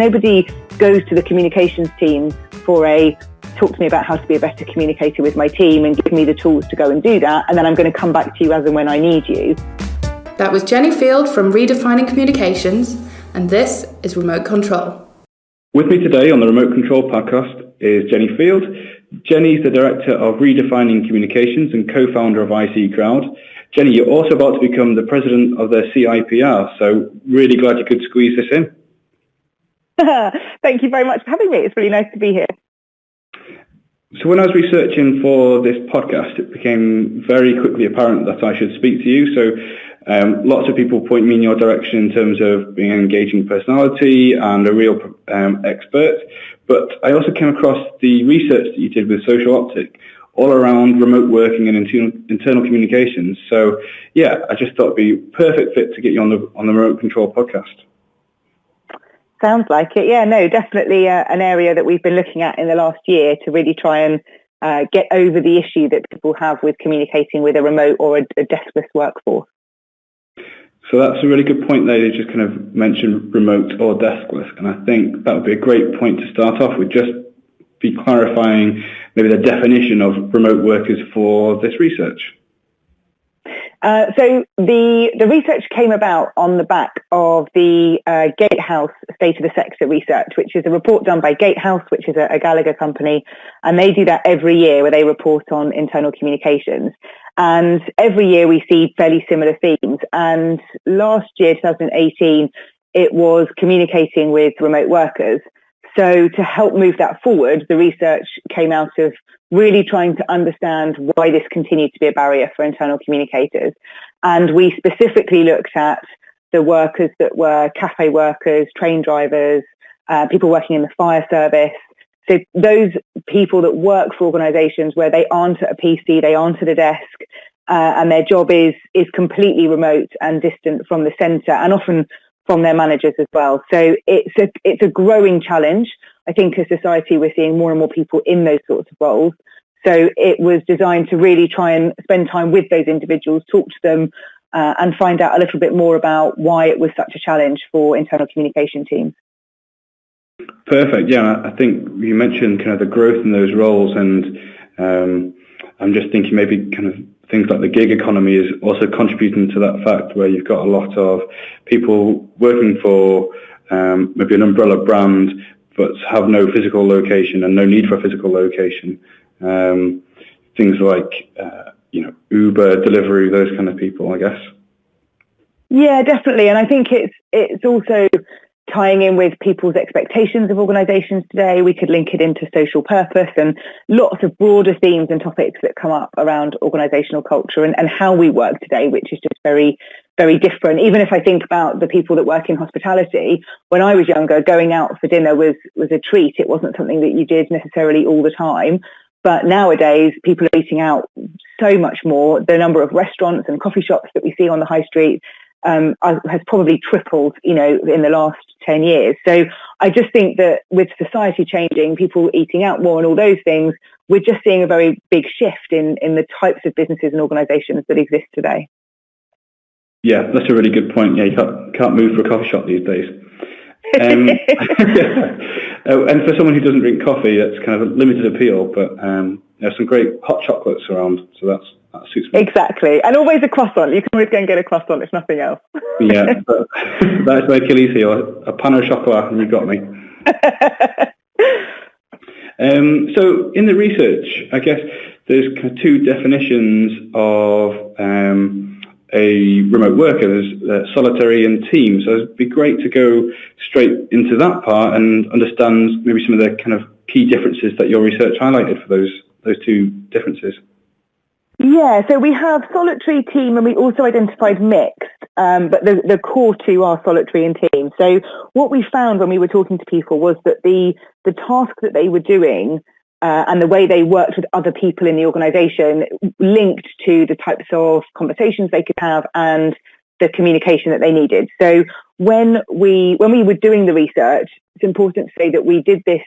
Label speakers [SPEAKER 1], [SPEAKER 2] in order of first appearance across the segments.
[SPEAKER 1] Nobody goes to the communications team for talk to me about how to be a better communicator with my team and give me the tools to go and do that, and then I'm going to come back to you as and when I need you.
[SPEAKER 2] That was Jenni Field from Redefining Communications, and this is Remote Control.
[SPEAKER 3] With me today on the Remote Control podcast is Jenni Field. Jenni is the Director of Redefining Communications and co-founder of IC Crowd. Jenni, you're also about to become the President of the CIPR, so really glad you could squeeze this in.
[SPEAKER 1] Thank you very much for having me. It's really nice to be here.
[SPEAKER 3] So when I was researching for this podcast, it became very quickly apparent that I should speak to you. So lots of people point me in your direction in terms of being an engaging personality and a real expert. But I also came across the research that you did with Social Optic all around remote working and internal communications. So yeah, I just thought it'd be perfect fit to get you on the Remote Control podcast.
[SPEAKER 1] Sounds like it. Yeah, no, definitely an area that we've been looking at in the last year to really try and get over the issue that people have with communicating with a remote or a deskless workforce.
[SPEAKER 3] So that's a really good point there. You just kind of mentioned remote or deskless, and I think that would be a great point to start off with, just be clarifying maybe the definition of remote workers for this research.
[SPEAKER 1] So the research came about on the back of the Gatehouse State of the Sector research, which is a report done by Gatehouse, which is a Gallagher company, and they do that every year where they report on internal communications. And every year we see fairly similar themes. And last year, 2018, it was communicating with remote workers. So to help move that forward, the research came out of really trying to understand why this continued to be a barrier for internal communicators. And we specifically looked at the workers that were cafe workers, train drivers, people working in the fire service. So those people that work for organisations where they aren't at a PC, they aren't at a desk, and their job is completely remote and distant from the centre and often from their managers as well. So it's a growing challenge. I think as a society we're seeing more and more people in those sorts of roles. So it was designed to really try and spend time with those individuals, talk to them and find out a little bit more about why it was such a challenge for internal communication teams.
[SPEAKER 3] Perfect. Yeah, I think you mentioned kind of the growth in those roles, and I'm just thinking maybe kind of things like the gig economy is also contributing to that fact, where you've got a lot of people working for maybe an umbrella brand but have no physical location and no need for a physical location. Things like Uber, delivery, those kind of people, I guess.
[SPEAKER 1] Yeah, definitely. And I think it's also tying in with people's expectations of organisations today. We could link it into social purpose and lots of broader themes and topics that come up around organisational culture and how we work today, which is just very, very different. Even if I think about the people that work in hospitality, when I was younger, going out for dinner was a treat. It wasn't something that you did necessarily all the time. But nowadays, people are eating out so much more. The number of restaurants and coffee shops that we see on the high street has probably tripled, in the last 10 years. So I just think that with society changing, people eating out more and all those things, we're just seeing a very big shift in the types of businesses and organisations that exist today.
[SPEAKER 3] Yeah, that's a really good point. Yeah, you can't move for a coffee shop these days. And for someone who doesn't drink coffee, that's kind of a limited appeal, but there's some great hot chocolates around, so that suits me.
[SPEAKER 1] Exactly, and always a croissant. You can always go and get a croissant if nothing else.
[SPEAKER 3] Yeah, but that's my Achilles heel, a pan au chocolat, and you got me. So in the research, I guess there's kind of two definitions of a remote worker. There's solitary and team. So it'd be great to go straight into that part and understand maybe some of the kind of key differences that your research highlighted for those two differences.
[SPEAKER 1] Yeah, so we have solitary, team, and we also identified mixed, but the core two are solitary and team. So what we found when we were talking to people was that the task that they were doing and the way they worked with other people in the organisation linked to the types of conversations they could have and the communication that they needed. So when we were doing the research, it's important to say that we did this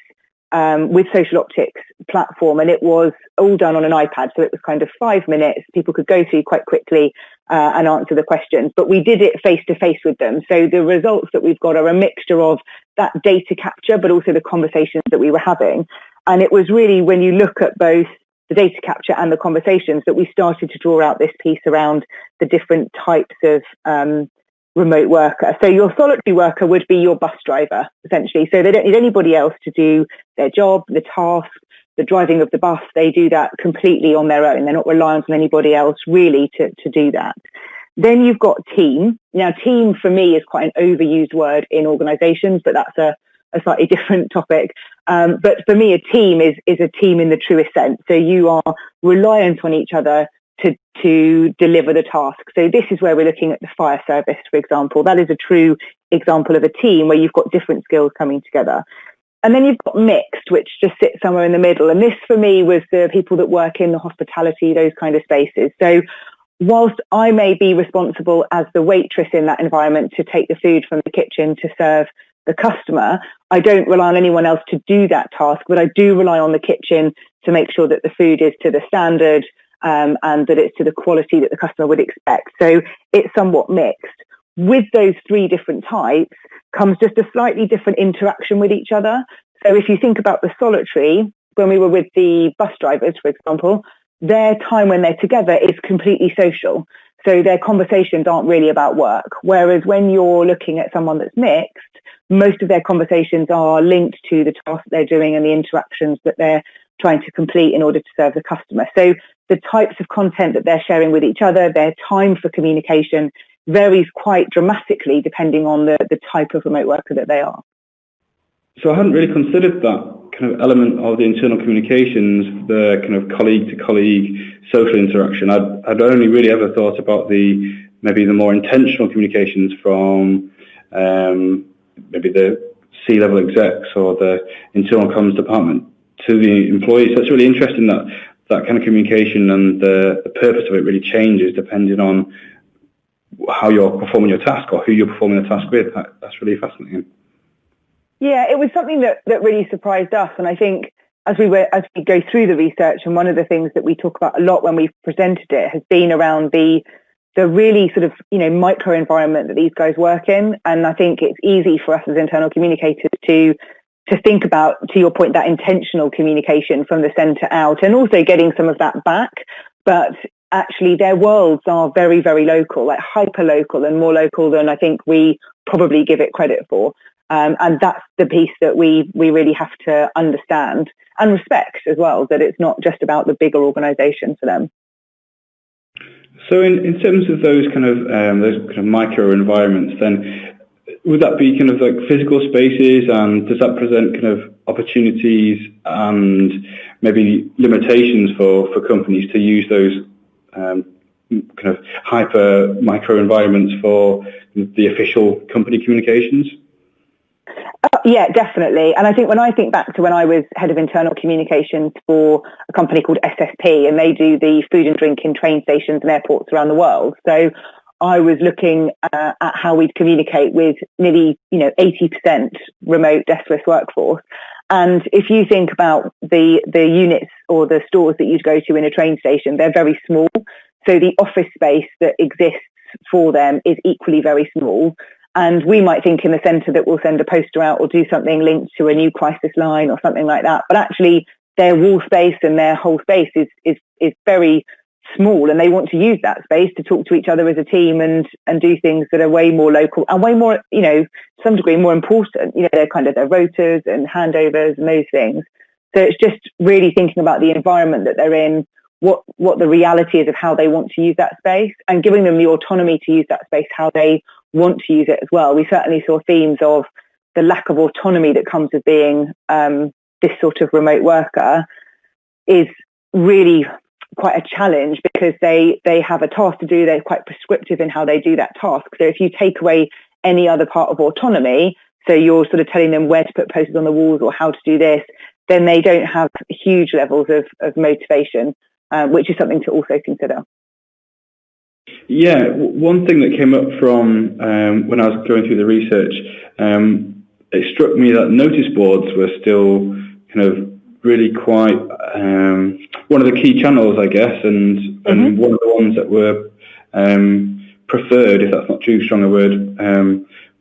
[SPEAKER 1] with Social Optics platform, and it was all done on an iPad. So it was kind of 5 minutes. People could go through quite quickly and answer the questions, but we did it face to face with them. So the results that we've got are a mixture of that data capture, but also the conversations that we were having. And it was really when you look at both the data capture and the conversations that we started to draw out this piece around the different types of remote worker. So your solitary worker would be your bus driver, essentially. So they don't need anybody else to do their job, the task, the driving of the bus. They do that completely on their own. They're not reliant on anybody else really to do that. Then you've got team. Now, team for me is quite an overused word in organizations, but that's a slightly different topic. But for me, a team is a team in the truest sense. So you are reliant on each other to deliver the task. So this is where we're looking at the fire service, for example. That is a true example of a team where you've got different skills coming together. And then you've got mixed, which just sits somewhere in the middle. And this for me was the people that work in the hospitality, those kind of spaces. So whilst I may be responsible as the waitress in that environment to take the food from the kitchen to serve the customer, I don't rely on anyone else to do that task, but I do rely on the kitchen to make sure that the food is to the standard, and that it's to the quality that the customer would expect. So it's somewhat mixed. With those three different types comes just a slightly different interaction with each other. So if you think about the solitary, when we were with the bus drivers, for example, their time when they're together is completely social. So their conversations aren't really about work. Whereas when you're looking at someone that's mixed, most of their conversations are linked to the task they're doing and the interactions that they're trying to complete in order to serve the customer. So the types of content that they're sharing with each other, their time for communication varies quite dramatically depending on the type of remote worker that they are.
[SPEAKER 3] So I hadn't really considered that kind of element of the internal communications, the kind of colleague-to-colleague social interaction. I'd only really ever thought about maybe the more intentional communications from maybe the C-level execs or the internal comms department to the employees. So it's really interesting that kind of communication and the purpose of it really changes depending on how you're performing your task or who you're performing the task with. That's really fascinating.
[SPEAKER 1] Yeah, it was something that really surprised us. And I think as we go through the research, and one of the things that we talk about a lot when we've presented it has been around the really sort of, micro environment that these guys work in. And I think it's easy for us as internal communicators to think about, to your point, that intentional communication from the centre out and also getting some of that back. But actually their worlds are very, very local, like hyper local and more local than I think we probably give it credit for. And that's the piece that we really have to understand and respect as well, that it's not just about the bigger organisation for them.
[SPEAKER 3] So in terms of those kind of micro environments, then would that be kind of like physical spaces, and does that present kind of opportunities and maybe limitations for companies to use those kind of hyper micro environments for the official company communications?
[SPEAKER 1] Yeah, definitely. And I think when I think back to when I was head of internal communications for a company called SSP, and they do the food and drink in train stations and airports around the world. So I was looking at how we'd communicate with nearly, 80% remote deskless workforce. And if you think about the units or the stores that you'd go to in a train station, they're very small. So the office space that exists for them is equally very small. And we might think in the centre that we'll send a poster out or do something linked to a new crisis line or something like that. But actually their wall space and their whole space is very small, and they want to use that space to talk to each other as a team and do things that are way more local and way more, to some degree more important. They're kind of their rotas and handovers and those things. So it's just really thinking about the environment that they're in, what the reality is of how they want to use that space, and giving them the autonomy to use that space how they want to use it as well. We certainly saw themes of the lack of autonomy that comes with being this sort of remote worker is really quite a challenge, because they have a task to do. They're quite prescriptive in how they do that task. So if you take away any other part of autonomy, so you're sort of telling them where to put posters on the walls or how to do this, then they don't have huge levels of motivation, which is something to also consider.
[SPEAKER 3] Yeah, one thing that came up from when I was going through the research, it struck me that notice boards were still kind of really quite one of the key channels, I guess, and one of the ones that were preferred, if that's not too strong a word,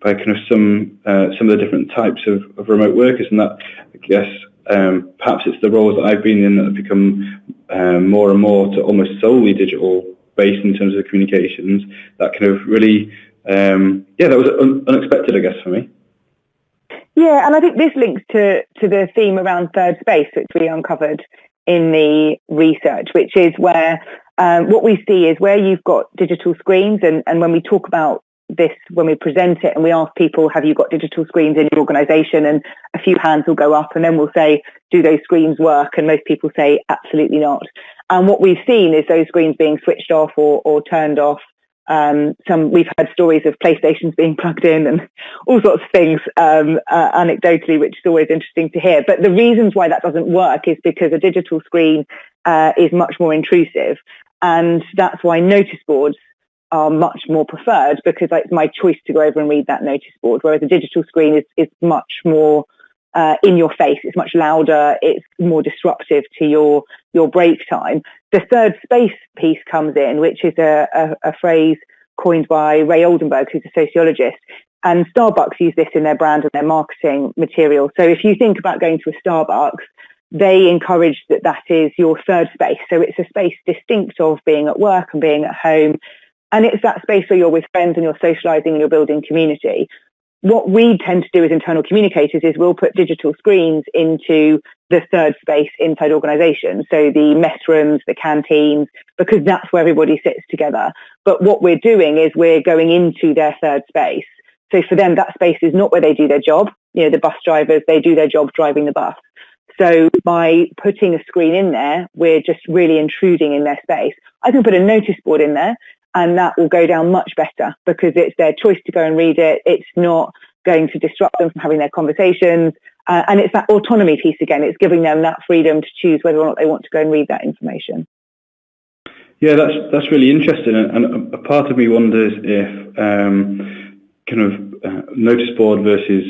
[SPEAKER 3] by kind of some of the different types of remote workers. And that, I guess, perhaps it's the roles that I've been in that have become more and more to almost solely digital based in terms of the communications. That kind of really, that was unexpected, I guess, for me.
[SPEAKER 1] Yeah, and I think this links to the theme around third space, which we uncovered in the research, which is where what we see is where you've got digital screens, and when we talk about this, when we present it and we ask people, have you got digital screens in your organisation? And a few hands will go up, and then we'll say, do those screens work? And most people say, absolutely not. And what we've seen is those screens being switched off or turned off. We've had stories of PlayStations being plugged in and all sorts of things anecdotally, which is always interesting to hear. But the reasons why that doesn't work is because a digital screen is much more intrusive, and that's why notice boards are much more preferred, because it's my choice to go over and read that notice board, whereas a digital screen is much more in your face. It's much louder. It's more disruptive to your break time. The third space piece comes in, which is a phrase coined by Ray Oldenburg, who's a sociologist, and Starbucks use this in their brand and their marketing material. So if you think about going to a Starbucks, they encourage that is your third space. So it's a space distinct of being at work and being at home. And it's that space where you're with friends and you're socialising and you're building community. What we tend to do as internal communicators is we'll put digital screens into the third space inside organisations. So the mess rooms, the canteens, because that's where everybody sits together. But what we're doing is we're going into their third space. So for them, that space is not where they do their job. You know, the bus drivers, they do their job driving the bus. So by putting a screen in there, we're just really intruding in their space. I can put a notice board in there, and that will go down much better because it's their choice to go and read it. It's not going to disrupt them from having their conversations. And it's that autonomy piece again. It's giving them that freedom to choose whether or not they want to go and read that information.
[SPEAKER 3] Yeah, that's really interesting. And a part of me wonders if notice board versus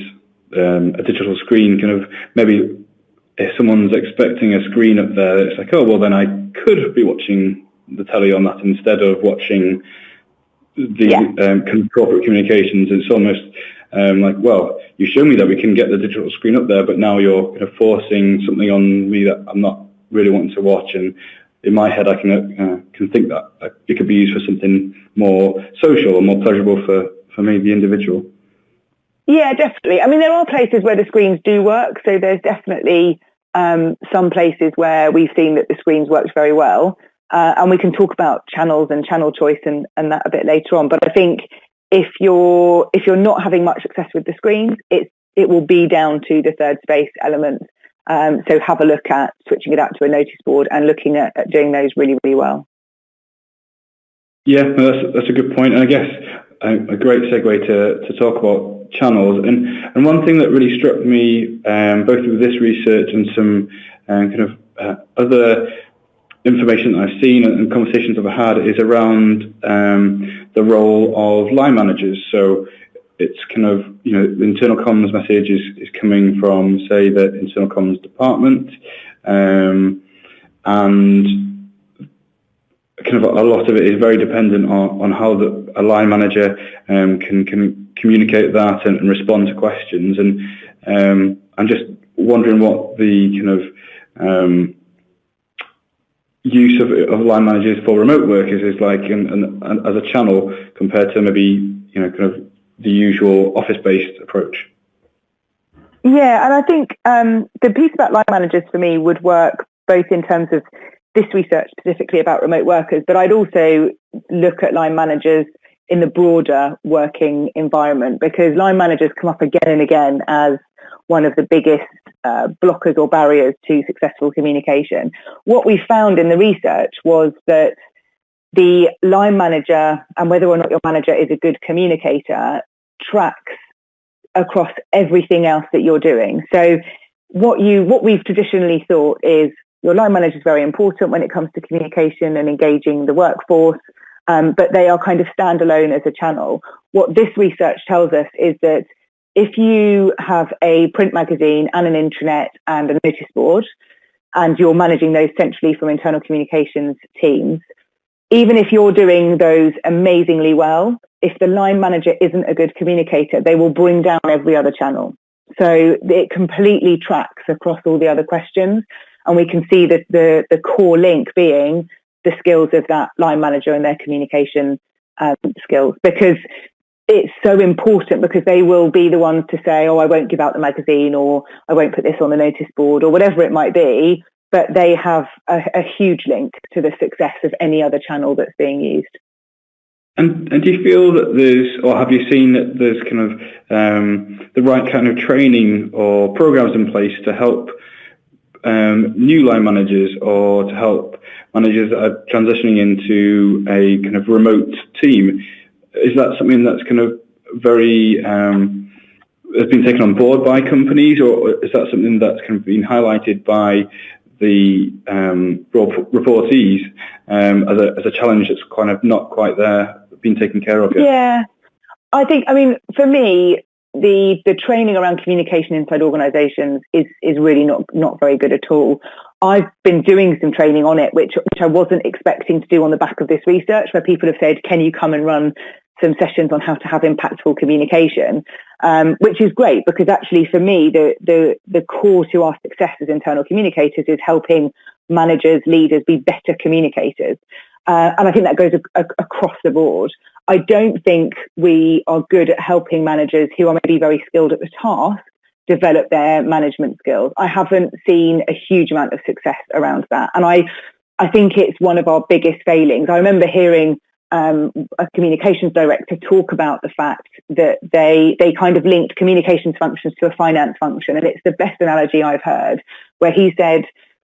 [SPEAKER 3] a digital screen, kind of maybe if someone's expecting a screen up there, it's like, oh, well, then I could be watching the telly on that instead of watching the corporate communications. It's almost like, well, you show me that we can get the digital screen up there, but now you're kind of forcing something on me that I'm not really wanting to watch. And in my head, I can think that it could be used for something more social or more pleasurable for me, the individual.
[SPEAKER 1] Yeah, definitely. I mean, there are places where the screens do work. So there's definitely some places where we've seen that the screens worked very well. And we can talk about channels and channel choice and that a bit later on. But I think if you're not having much success with the screens, it will be down to the third space element. So have a look at switching it out to a notice board and looking at doing those really, really well.
[SPEAKER 3] Yeah, that's a good point. And I guess a great segue to talk about channels. And one thing that really struck me, both with this research and some other information that I've seen and conversations I've had, is around the role of line managers. So it's kind of, the internal comms message is coming from, say, the internal comms department, and kind of a lot of it is very dependent on how a line manager can communicate that and respond to questions. And I'm just wondering what the kind of use of line managers for remote workers is like, and as a channel compared to maybe kind of the usual office-based approach.
[SPEAKER 1] Yeah, and I think the piece about line managers for me would work both in terms of this research specifically about remote workers, but I'd also look at line managers in the broader working environment, because line managers come up again and again as one of the biggest blockers or barriers to successful communication. What we found in the research was that the line manager, and whether or not your manager is a good communicator, tracks across everything else that you're doing. So what we've traditionally thought is your line manager is very important when it comes to communication and engaging the workforce, but they are kind of standalone as a channel. What this research tells us is that if you have a print magazine and an intranet and a notice board, and you're managing those centrally from internal communications teams, even if you're doing those amazingly well, if the line manager isn't a good communicator, they will bring down every other channel. So it completely tracks across all the other questions. And we can see that the core link being the skills of that line manager and their communication skills, because it's so important, because they will be the ones to say, oh, I won't give out the magazine, or I won't put this on the notice board, or whatever it might be. But they have a huge link to the success of any other channel that's being used.
[SPEAKER 3] And do you feel that there's, or have you seen that there's kind of the right kind of training or programs in place to help new line managers, or to help managers that are transitioning into a kind of remote team? Is that something that's kind of very has been taken on board by companies, or is that something that's kind of been highlighted by the reportees as a challenge that's kind of not quite there, being taken care of yet?
[SPEAKER 1] Yeah, I mean, for me, the training around communication inside organisations is really not very good at all. I've been doing some training on it, which I wasn't expecting to do on the back of this research, where people have said, can you come and run some sessions on how to have impactful communication, which is great, because actually for me, the core to our success as internal communicators is helping managers, leaders be better communicators. And I think that goes across the board. I don't think we are good at helping managers who are maybe very skilled at the task develop their management skills. I haven't seen a huge amount of success around that. And I think it's one of our biggest failings. I remember hearing a communications director talk about the fact that they kind of linked communications functions to a finance function. And it's the best analogy I've heard, where he said,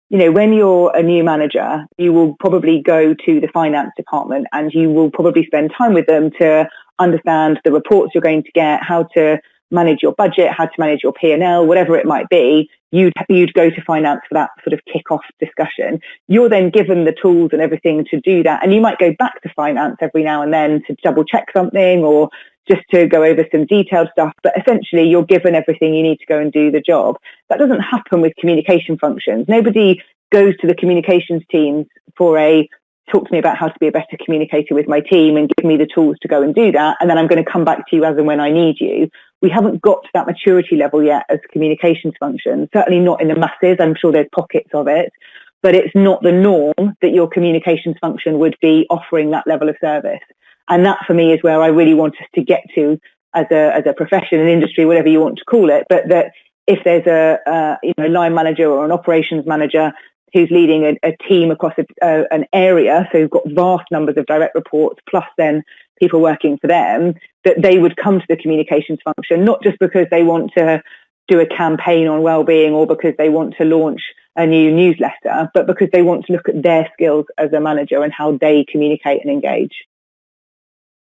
[SPEAKER 1] you know, when you're a new manager, you will probably go to the finance department and you will probably spend time with them to understand the reports you're going to get, how to manage your budget, how to manage your P&L, whatever it might be. You'd go to finance for that sort of kick-off discussion. You're then given the tools and everything to do that. And you might go back to finance every now and then to double check something, or just to go over some detailed stuff. But essentially, you're given everything you need to go and do the job. That doesn't happen with communication functions. Nobody goes to the communications teams for talk to me about how to be a better communicator with my team and give me the tools to go and do that, and then I'm going to come back to you as and when I need you. We haven't got to that maturity level yet as communications functions, certainly not in the masses. I'm sure there's pockets of it, but it's not the norm that your communications function would be offering that level of service. And that for me is where I really want us to get to as a profession, an industry, whatever you want to call it, but that if there's a line manager or an operations manager who's leading a team across an area, so who've got vast numbers of direct reports, plus then people working for them, that they would come to the communications function, not just because they want to do a campaign on well-being or because they want to launch a new newsletter, but because they want to look at their skills as a manager and how they communicate and engage.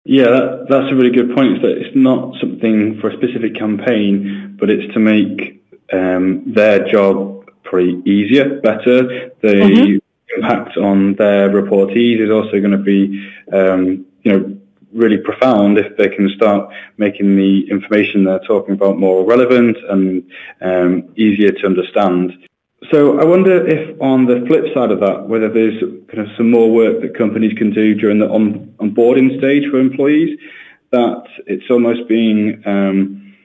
[SPEAKER 3] Yeah, that's a really good point. Is that it's not something for a specific campaign, but it's to make their job probably easier, better. The impact on their reportees is also going to be, really profound if they can start making the information they're talking about more relevant and easier to understand. So I wonder if on the flip side of that, whether there's kind of some more work that companies can do during the onboarding stage for employees, that it's almost being kind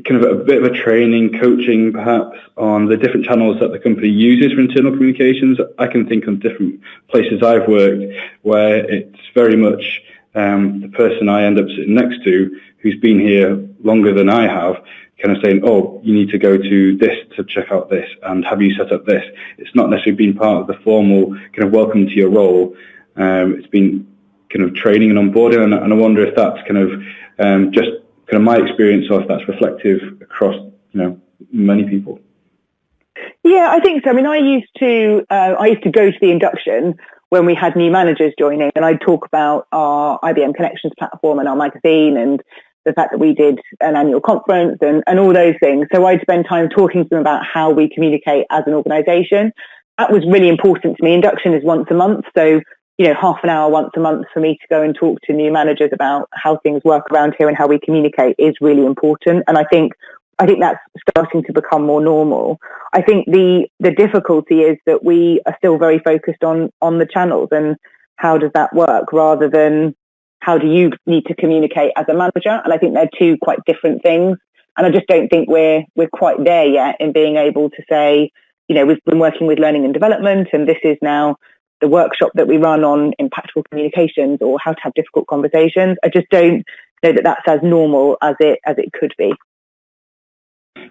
[SPEAKER 3] of a bit of a training, coaching perhaps on the different channels that the company uses for internal communications. I can think of different places I've worked where it's very much the person I end up sitting next to who's been here longer than I have, kind of saying, oh, you need to go to this to check out this, and have you set up this? It's not necessarily been part of the formal kind of welcome to your role. It's been kind of training and onboarding, and I wonder if that's kind of just kind of my experience, or if that's reflective across, many people.
[SPEAKER 1] Yeah, I think so. I mean, I used to go to the induction when we had new managers joining, and I'd talk about our IBM Connections platform and our magazine and the fact that we did an annual conference and all those things. So I'd spend time talking to them about how we communicate as an organisation. That was really important to me. Induction is once a month, so half an hour once a month for me to go and talk to new managers about how things work around here and how we communicate is really important. And I think that's starting to become more normal. I think the difficulty is that we are still very focused on the channels and how does that work rather than how do you need to communicate as a manager. And I think they're two quite different things. And I just don't think we're quite there yet in being able to say, we've been working with learning and development, and this is now the workshop that we run on impactful communications or how to have difficult conversations. I just don't know that that's as normal as it could be.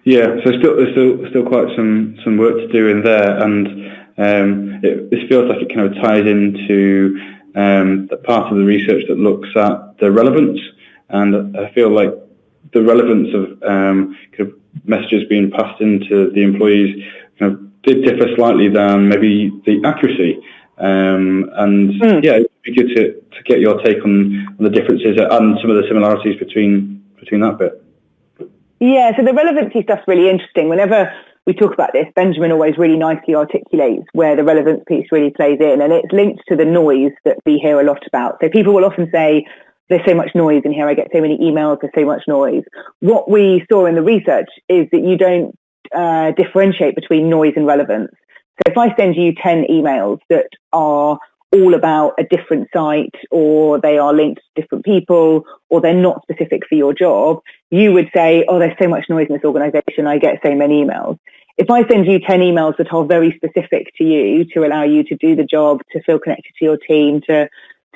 [SPEAKER 3] Yeah, so still quite some work to do in there, and this feels like it kind of ties into the part of the research that looks at the relevance, and I feel like the relevance of kind of messages being passed into the employees kind of did differ slightly than maybe the accuracy. Yeah, it'd be good to get your take on the differences and some of the similarities between that bit.
[SPEAKER 1] Yeah, so the relevancy stuff's really interesting. Whenever we talk about this, Benjamin always really nicely articulates where the relevance piece really plays in, and it's linked to the noise that we hear a lot about. So people will often say, there's so much noise in here, I get so many emails, there's so much noise. What we saw in the research is that you don't differentiate between noise and relevance. So if I send you 10 emails that are all about a different site, or they are linked to different people, or they're not specific for your job, you would say, oh, there's so much noise in this organization, I get so many emails. If I send you 10 emails that are very specific to you to allow you to do the job, to feel connected to your team, to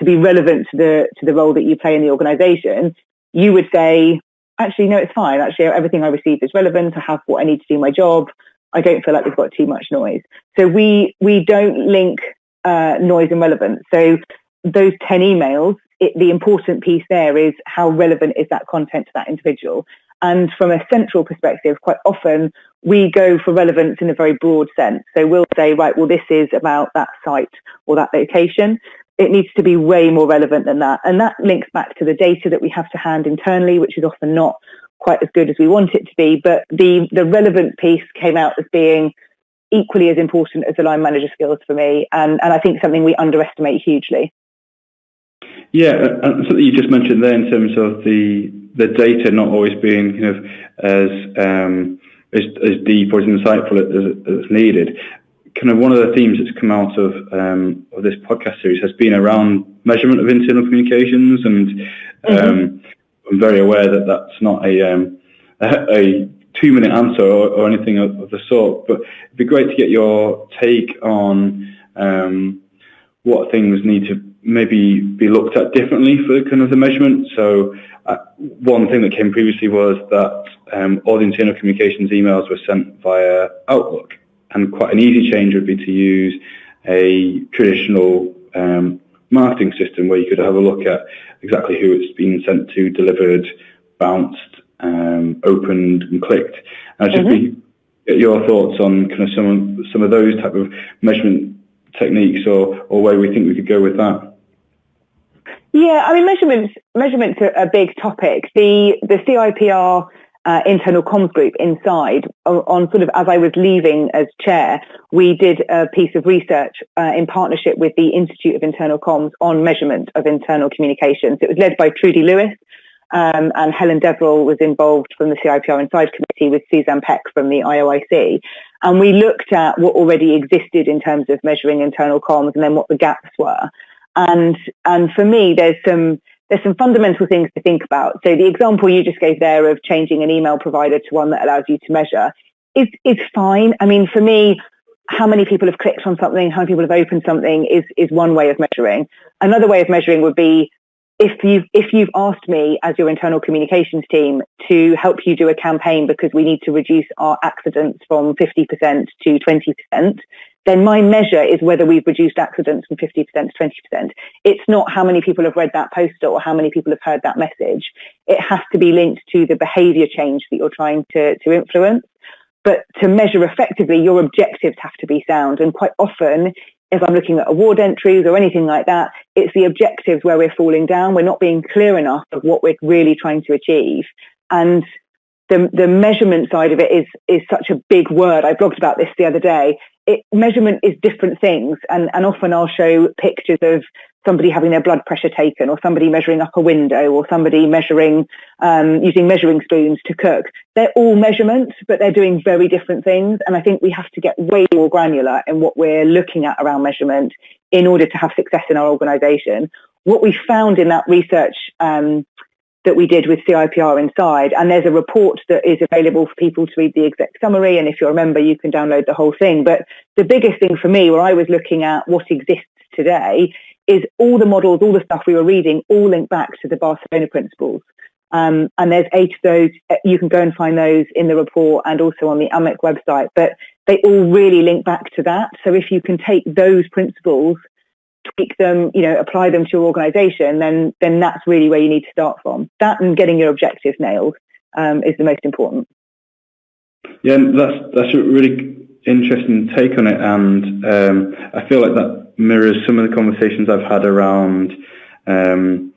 [SPEAKER 1] be relevant to the role that you play in the organization, you would say, actually, no, it's fine. Actually, everything I receive is relevant. I have what I need to do my job. I don't feel like we've got too much noise. So we don't link noise and relevance. So those 10 emails, the important piece there is how relevant is that content to that individual. And from a central perspective, quite often we go for relevance in a very broad sense. So we'll say, right, well, this is about that site or that location. It needs to be way more relevant than that. And that links back to the data that we have to hand internally, which is often not quite as good as we want it to be. But the relevant piece came out as being equally as important as the line manager skills for me. And I think something we underestimate hugely.
[SPEAKER 3] Yeah, and something you just mentioned there in terms of the data not always being kind of as deep or as insightful as needed. Kind of one of the themes that's come out of this podcast series has been around measurement of internal communications, and I'm very aware that that's not a 2-minute answer or anything of the sort, but it'd be great to get your take on what things need to maybe be looked at differently for kind of the measurement. So one thing that came previously was that all the internal communications emails were sent via Outlook, and quite an easy change would be to use a traditional marketing system where you could have a look at exactly who it's been sent to, delivered, bounced, opened and clicked. And I'd just get your thoughts on kind of some of those type of measurement techniques or where we think we could go with that.
[SPEAKER 1] Yeah, I mean, measurements are a big topic. The CIPR internal comms group inside, on sort of as I was leaving as chair, we did a piece of research in partnership with the Institute of Internal Comms on measurement of internal communications. It was led by Trudy Lewis, and Helen Deverell was involved from the CIPR Inside Committee with Suzanne Peck from the IOIC. And we looked at what already existed in terms of measuring internal comms and then what the gaps were. And for me, there's some fundamental things to think about. So the example you just gave there of changing an email provider to one that allows you to measure is fine. I mean, for me, how many people have clicked on something, how many people have opened something is one way of measuring. Another way of measuring would be if you've asked me as your internal communications team to help you do a campaign because we need to reduce our accidents from 50% to 20%, then my measure is whether we've reduced accidents from 50% to 20%. It's not how many people have read that poster or how many people have heard that message. It has to be linked to the behaviour change that you're trying to influence. But to measure effectively, your objectives have to be sound. And quite often, if I'm looking at award entries or anything like that, it's the objectives where we're falling down. We're not being clear enough of what we're really trying to achieve. And the measurement side of it is such a big word. I blogged about this the other day. measurement is different things, and often I'll show pictures of somebody having their blood pressure taken, or somebody measuring up a window, or somebody measuring using measuring spoons to cook. They're all measurements, but they're doing very different things, and I think we have to get way more granular in what we're looking at around measurement in order to have success in our organisation. What we found in that research that we did with CIPR inside, and there's a report that is available for people to read the exec summary, and if you're a member you can download the whole thing. But the biggest thing for me, where I was looking at what exists today, is all the models, all the stuff we were reading, all link back to the Barcelona principles. And there's 8 of those. You can go and find those in the report and also on the AMEC website, but they all really link back to that. So if you can take those principles, tweak them, apply them to your organisation, then that's really where you need to start from. That and getting your objectives nailed is the most important.
[SPEAKER 3] Yeah, that's a really interesting take on it, and I feel like that mirrors some of the conversations I've had around kind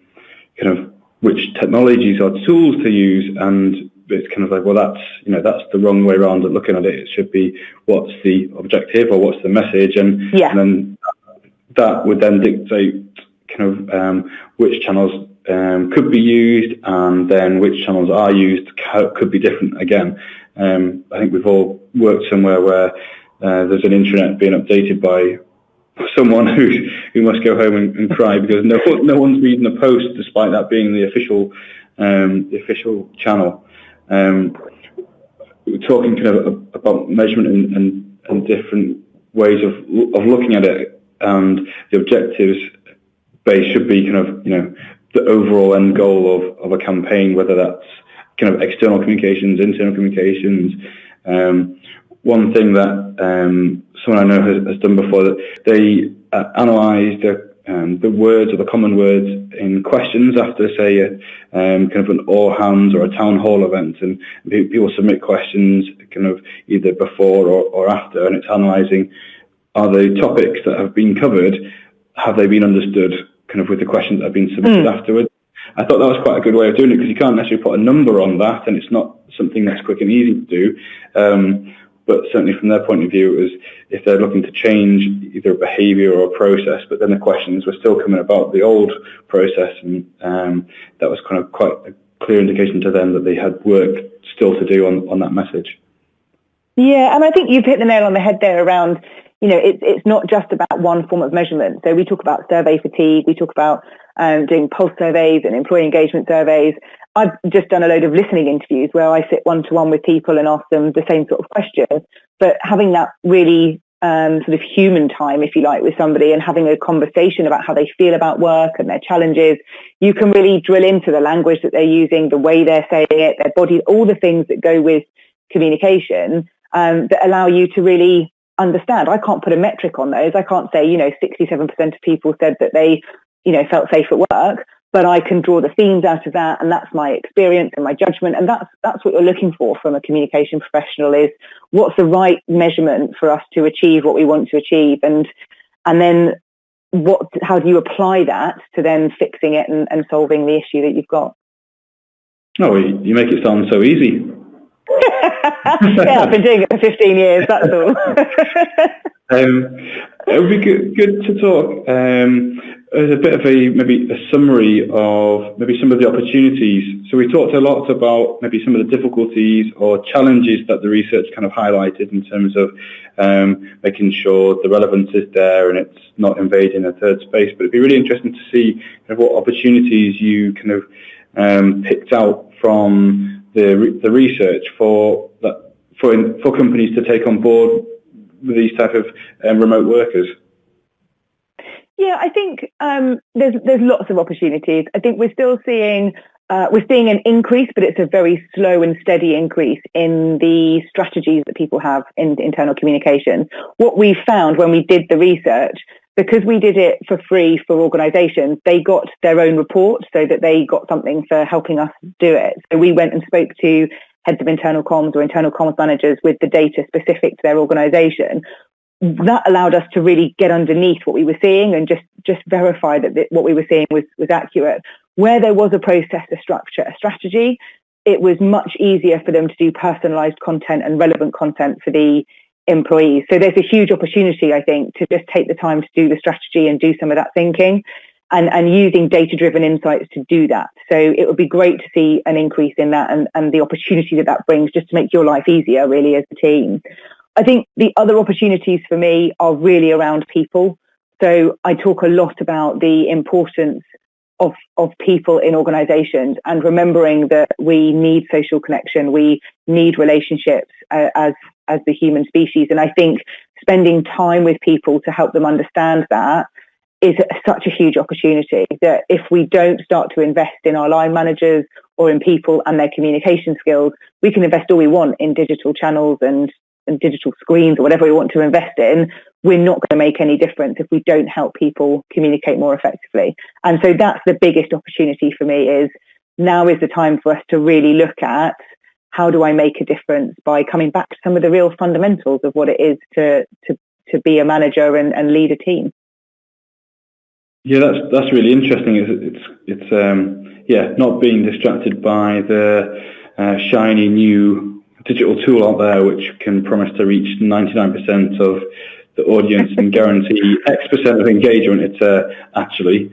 [SPEAKER 3] of which technologies or tools to use, and it's kind of like, well, that's the wrong way around of looking at it. It should be what's the objective or what's the message, and then that would then dictate kind of which channels could be used, and then which channels are used could be different again. I think we've all worked somewhere where there's an intranet being updated by someone who must go home and cry because no one's reading the post, despite that being the official channel. We're talking kind of about measurement and different ways of looking at it. And the objectives base should be kind of, the overall end goal of a campaign, whether that's kind of external communications, internal communications. One thing that someone I know has done before, that they analyse the words or the common words in questions after, say, kind of an all hands or a town hall event, and people submit questions kind of either before or after, and it's analysing, are the topics that have been covered, have they been understood kind of with the questions that have been submitted afterwards? I thought that was quite a good way of doing it, because you can't necessarily put a number on that, and it's not something that's quick and easy to do. But certainly from their point of view, it was if they're looking to change either a behaviour or a process, but then the questions were still coming about the old process, and that was kind of quite a clear indication to them that they had work still to do on that message.
[SPEAKER 1] Yeah, and I think you've hit the nail on the head there around, it's not just about one form of measurement. So we talk about survey fatigue, we talk about doing pulse surveys and employee engagement surveys. I've just done a load of listening interviews where I sit one-to-one with people and ask them the same sort of questions, but having that really sort of human time, if you like, with somebody and having a conversation about how they feel about work and their challenges, you can really drill into the language that they're using, the way they're saying it, their body, all the things that go with communication that allow you to really understand. I can't put a metric on those. I can't say, 67% of people said that they, felt safe at work, but I can draw the themes out of that, and that's my experience and my judgment, and that's what you're looking for from a communication professional, is what's the right measurement for us to achieve what we want to achieve, and then how do you apply that to then fixing it and solving the issue that you've got?
[SPEAKER 3] Oh, you make it sound so easy.
[SPEAKER 1] Yeah, I've been doing it for 15 years, that's all.
[SPEAKER 3] It would be good to talk as a bit of maybe a summary of maybe some of the opportunities. So we talked a lot about maybe some of the difficulties or challenges that the research kind of highlighted in terms of making sure the relevance is there and it's not invading a third space. But it'd be really interesting to see kind of what opportunities you kind of picked out from the research for companies to take on board with these type of remote workers.
[SPEAKER 1] Yeah, I think there's lots of opportunities. I think we're still seeing an increase, but it's a very slow and steady increase in the strategies that people have in internal communication. What we found when we did the research, because we did it for free for organisations, they got their own report so that they got something for helping us do it. So we went and spoke to heads of internal comms or internal comms managers with the data specific to their organisation. That allowed us to really get underneath what we were seeing and just verify that what we were seeing was accurate. Where there was a process, a structure, a strategy, it was much easier for them to do personalised content and relevant content for the employees. So there's a huge opportunity, I think, to just take the time to do the strategy and do some of that thinking and using data-driven insights to do that. So it would be great to see an increase in that and the opportunity that brings just to make your life easier, really, as a team. I think the other opportunities for me are really around people. So I talk a lot about the importance of people in organizations and remembering that we need social connection, we need relationships as the human species. And I think spending time with people to help them understand that is such a huge opportunity, that if we don't start to invest in our line managers or in people and their communication skills, we can invest all we want in digital channels and digital screens or whatever we want to invest in. We're not going to make any difference if we don't help people communicate more effectively. And so that's the biggest opportunity for me, is now is the time for us to really look at how do I make a difference by coming back to some of the real fundamentals of what it is to be a manager and lead a team.
[SPEAKER 3] Yeah, that's really interesting. It's not being distracted by the shiny new digital tool out there, which can promise to reach 99% of the audience and guarantee X% of engagement. It's actually,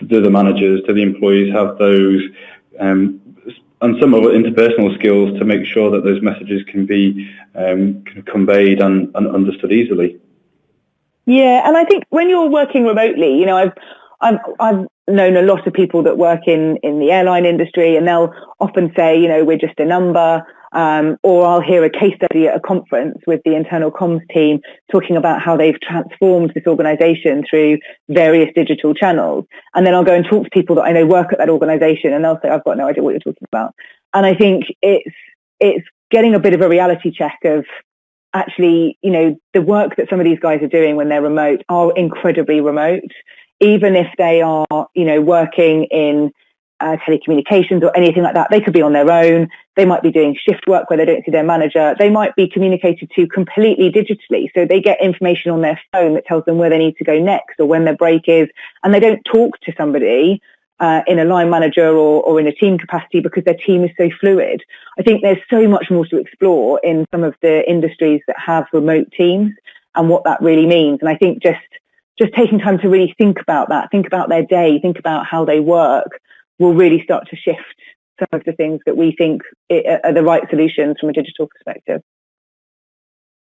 [SPEAKER 3] do the managers, do the employees have those and some of the interpersonal skills to make sure that those messages can be conveyed and understood easily.
[SPEAKER 1] Yeah, and I think when you're working remotely, I've known a lot of people that work in the airline industry, and they'll often say, we're just a number. Or I'll hear a case study at a conference with the internal comms team talking about how they've transformed this organisation through various digital channels. And then I'll go and talk to people that I know work at that organisation, and they'll say, I've got no idea what you're talking about. And I think it's getting a bit of a reality check of actually, the work that some of these guys are doing when they're remote are incredibly remote, even if they are, working in telecommunications or anything like that. They could be on their own. They might be doing shift work where they don't see their manager. They might be communicated to completely digitally. So they get information on their phone that tells them where they need to go next or when their break is. And they don't talk to somebody in a line manager or in a team capacity because their team is so fluid. I think there's so much more to explore in some of the industries that have remote teams and what that really means. And I think just taking time to really think about that, think about their day, think about how they work, will really start to shift some of the things that we think are the right solutions from a digital perspective.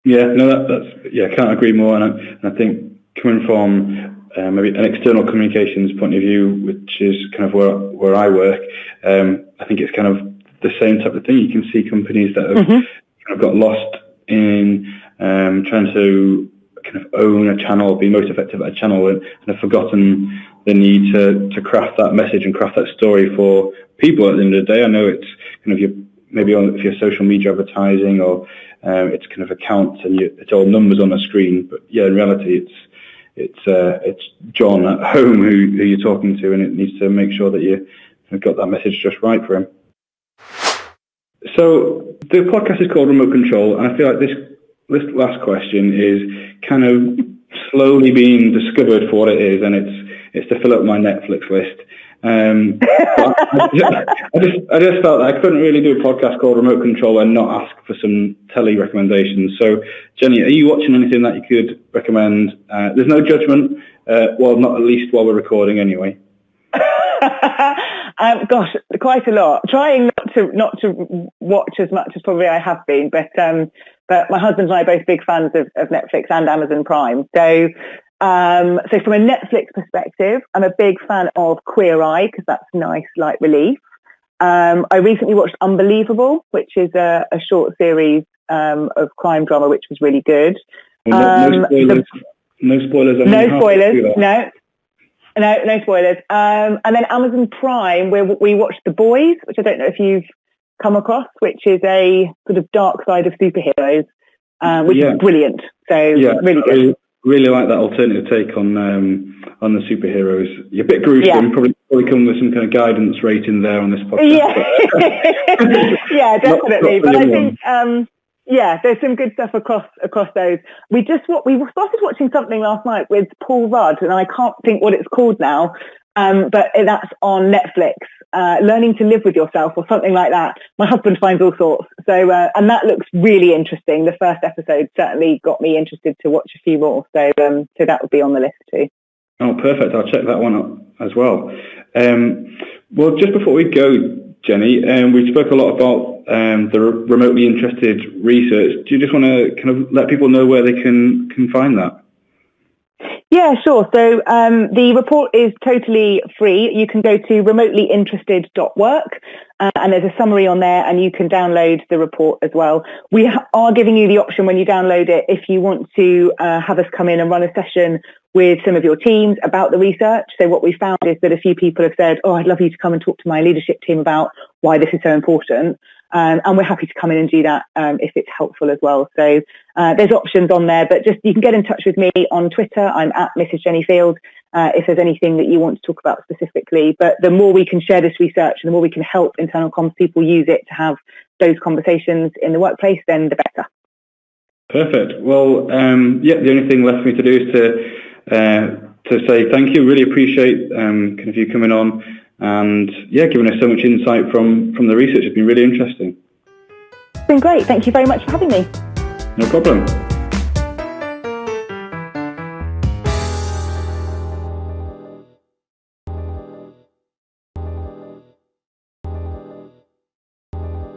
[SPEAKER 3] Yeah, no, I can't agree more. And I think coming from maybe an external communications point of view, which is kind of where I work, I think it's kind of the same type of thing. You can see companies that have kind of got lost in trying to kind of own a channel, be most effective at a channel, and have forgotten the need to craft that message and craft that story for people at the end of the day. I know it's kind of if you're social media advertising or it's kind of accounts and it's all numbers on a screen, but yeah, in reality it's John at home who you're talking to, and it needs to make sure that you have got that message just right for him. So the podcast is called Remote Control, and I feel like this last question is kind of slowly being discovered for what it is, and it's to fill up my Netflix list. I just felt that I couldn't really do a podcast called Remote Control and not ask for some telly recommendations. So, Jenny, are you watching anything that you could recommend? There's no judgment, well, not at least while we're recording anyway.
[SPEAKER 1] Gosh, quite a lot. Trying not to watch as much as probably I have been, but my husband and I are both big fans of Netflix and Amazon Prime. So from a Netflix perspective, I'm a big fan of Queer Eye because that's nice, light relief. I recently watched Unbelievable, which is a short series of crime drama, which was really good.
[SPEAKER 3] No spoilers. No spoilers.
[SPEAKER 1] No spoilers. No spoilers. And then Amazon Prime, where we watched The Boys, which I don't know if you've come across, which is a sort of dark side of superheroes, which is brilliant. So really good.
[SPEAKER 3] Really like that alternative take on the superheroes. You're a bit gruesome.
[SPEAKER 1] Yeah.
[SPEAKER 3] Probably come with some kind of guidance rating there on this podcast.
[SPEAKER 1] Yeah, yeah, definitely. But I think there's some good stuff across those. We started watching something last night with Paul Rudd, and I can't think what it's called now. but that's on Netflix. Learning to Live with Yourself or something like that. My husband finds all sorts. So, and that looks really interesting. The first episode certainly got me interested to watch a few more. So, so that would be on the list too.
[SPEAKER 3] Oh, perfect. I'll check that one out as well. Well, just before we go, Jenni, we spoke a lot about the remotely interested research. Do you just want to kind of let people know where they can find that?
[SPEAKER 1] Yeah, sure. So the report is totally free. You can go to remotelyinterested.work and there's a summary on there and you can download the report as well. We are giving you the option when you download it if you want to have us come in and run a session with some of your teams about the research. So what we found is that a few people have said, oh, I'd love you to come and talk to my leadership team about why this is so important. And we're happy to come in and do that if it's helpful as well. So there's options on there, but just you can get in touch with me on Twitter. I'm at Mrs. Jenni Field if there's anything that you want to talk about specifically. But the more we can share this research and the more we can help internal comms people use it to have those conversations in the workplace, then the better.
[SPEAKER 3] Perfect. Well, yeah, the only thing left for me to do is to say thank you. Really appreciate kind of you coming on. And yeah, giving us so much insight from the research. It's been really interesting.
[SPEAKER 1] It's been great. Thank you very much for having me.
[SPEAKER 3] No problem.